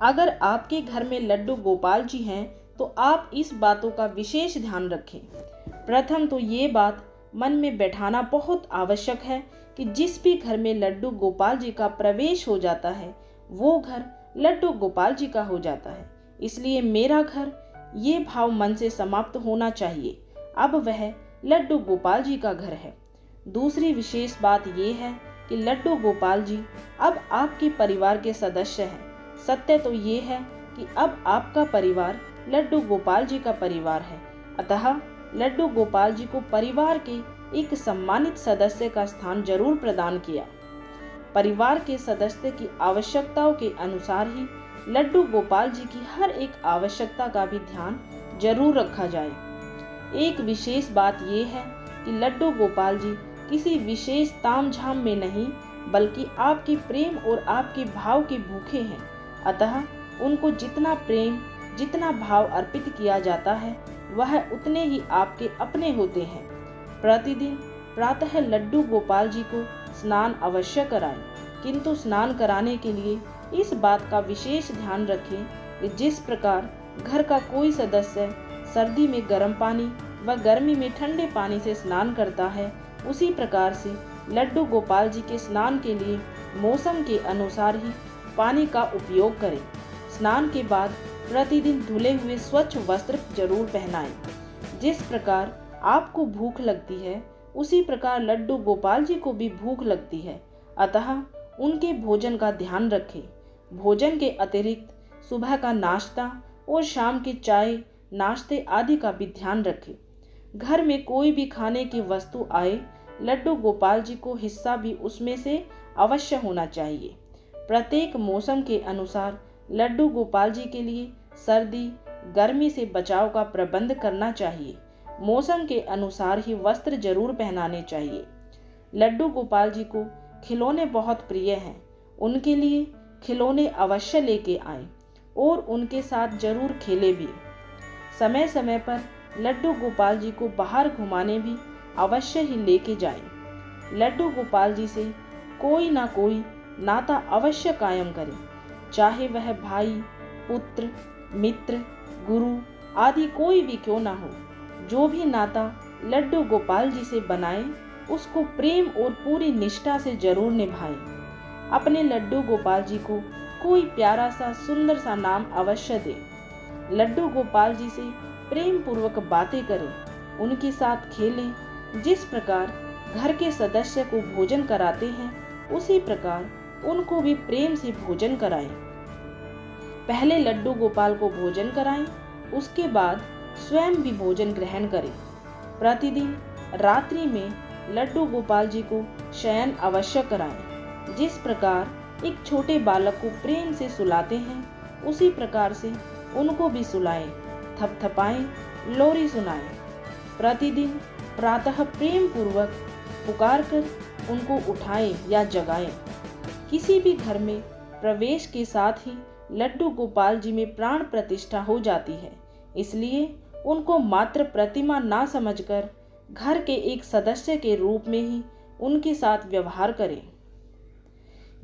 अगर आपके घर में लड्डू गोपाल जी हैं तो आप इस बातों का विशेष ध्यान रखें। प्रथम तो ये बात मन में बैठाना बहुत आवश्यक है कि जिस भी घर में लड्डू गोपाल जी का प्रवेश हो जाता है वो घर लड्डू गोपाल जी का हो जाता है। इसलिए मेरा घर, ये भाव मन से समाप्त होना चाहिए, अब वह लड्डू गोपाल जी का घर है। दूसरी विशेष बात यह है कि लड्डू गोपाल जी अब आपके परिवार के सदस्य हैं। सत्य तो ये है कि अब आपका परिवार लड्डू गोपाल जी का परिवार है। अतः लड्डू गोपाल जी को परिवार के एक सम्मानित सदस्य का स्थान जरूर प्रदान किया। परिवार के सदस्य की आवश्यकताओं के अनुसार ही लड्डू गोपाल जी की हर एक आवश्यकता का भी ध्यान जरूर रखा जाए। एक विशेष बात यह है कि लड्डू गोपाल जी किसी विशेष तामझाम में नहीं बल्कि आपके प्रेम और आपके भाव के भूखे हैं। अतः उनको जितना प्रेम, जितना भाव अर्पित किया जाता है वह उतने ही आपके अपने होते हैं। प्रतिदिन प्रातः लड्डू गोपाल जी को स्नान अवश्य कराएं, किंतु स्नान कराने के लिए इस बात का विशेष ध्यान रखें कि जिस प्रकार घर का कोई सदस्य सर्दी में गर्म पानी व गर्मी में ठंडे पानी से स्नान करता है, उसी प्रकार से लड्डू गोपाल जी के स्नान के लिए मौसम के अनुसार ही पानी का उपयोग करें। स्नान के बाद प्रतिदिन धुले हुए स्वच्छ वस्त्र जरूर पहनाएं। जिस प्रकार आपको भूख लगती है उसी प्रकार लड्डू गोपाल जी को भी भूख लगती है, अतः उनके भोजन का ध्यान रखें। भोजन के अतिरिक्त सुबह का नाश्ता और शाम की चाय, नाश्ते आदि का भी ध्यान रखें। घर में कोई भी खाने की वस्तु आए, लड्डू गोपाल जी को हिस्सा भी उसमें से अवश्य होना चाहिए। प्रत्येक मौसम के अनुसार लड्डू गोपाल जी के लिए सर्दी, गर्मी से बचाव का प्रबंध करना चाहिए। मौसम के अनुसार ही वस्त्र जरूर पहनाने चाहिए। लड्डू गोपाल जी को खिलौने बहुत प्रिय हैं, उनके लिए खिलौने अवश्य लेके आएं और उनके साथ जरूर खेले भी। समय समय पर लड्डू गोपाल जी को बाहर घुमाने भी अवश्य ही लेके जाएं। लड्डू गोपाल जी से कोई ना कोई नाता अवश्य कायम करें, चाहे वह भाई, पुत्र, मित्र, गुरु आदि कोई भी क्यों ना हो। जो भी नाता लड्डू गोपाल जी से बनाए उसको प्रेम और पूरी निष्ठा से जरूर निभाएं। अपने लड्डू गोपाल जी को कोई प्यारा सा सुंदर सा नाम अवश्य दें। लड्डू गोपाल जी से प्रेम पूर्वक बातें करें, उनके साथ खेलें। जिस प्रकार घर के सदस्य को भोजन कराते हैं उसी प्रकार उनको भी प्रेम से भोजन कराएं। पहले लड्डू गोपाल को भोजन कराएं, उसके बाद स्वयं भी भोजन ग्रहण करें। प्रतिदिन रात्रि में लड्डू गोपाल जी को शयन अवश्य कराएं। जिस प्रकार एक छोटे बालक को प्रेम से सुलाते हैं उसी प्रकार से उनको भी सुलाएं, थपथपाएं, लोरी सुनाएं। प्रतिदिन प्रातः प्रेम पूर्वक पुकार कर उनको उठाएं या जगाएं। किसी भी घर में प्रवेश के साथ ही लड्डू गोपाल जी में प्राण प्रतिष्ठा हो जाती है, इसलिए उनको मात्र प्रतिमा ना समझकर घर के एक सदस्य के रूप में ही उनके साथ व्यवहार करें।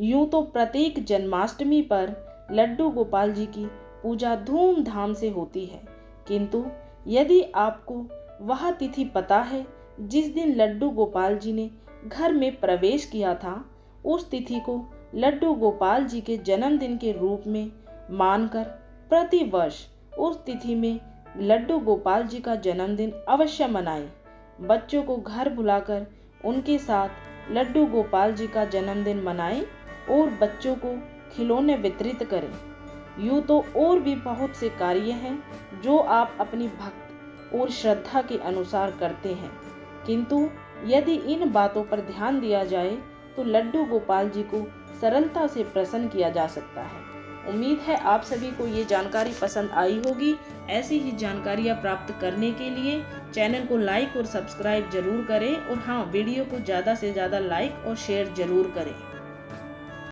यूं तो प्रत्येक जन्माष्टमी पर लड्डू गोपाल जी की पूजा धूमधाम से होती है, किंतु यदि आपको वह तिथि पता है जिस दिन लड्डू गोपाल जी ने घर में प्रवेश किया था, उस तिथि को लड्डू गोपाल जी के जन्मदिन के रूप में मानकर प्रति वर्ष उस तिथि में लड्डू गोपाल जी का जन्मदिन अवश्य मनाएं। बच्चों को घर बुलाकर उनके साथ लड्डू गोपाल जी का जन्मदिन मनाएं और बच्चों को खिलौने वितरित करें। यूँ तो और भी बहुत से कार्य हैं जो आप अपनी भक्ति और श्रद्धा के अनुसार करते हैं, किंतु यदि इन बातों पर ध्यान दिया जाए तो लड्डू गोपाल जी को सरलता से प्रसन्न किया जा सकता है। उम्मीद है आप सभी को ये जानकारी पसंद आई होगी। ऐसी ही जानकारियाँ प्राप्त करने के लिए चैनल को लाइक और सब्सक्राइब जरूर करें और हाँ, वीडियो को ज़्यादा से ज़्यादा लाइक और शेयर जरूर करें।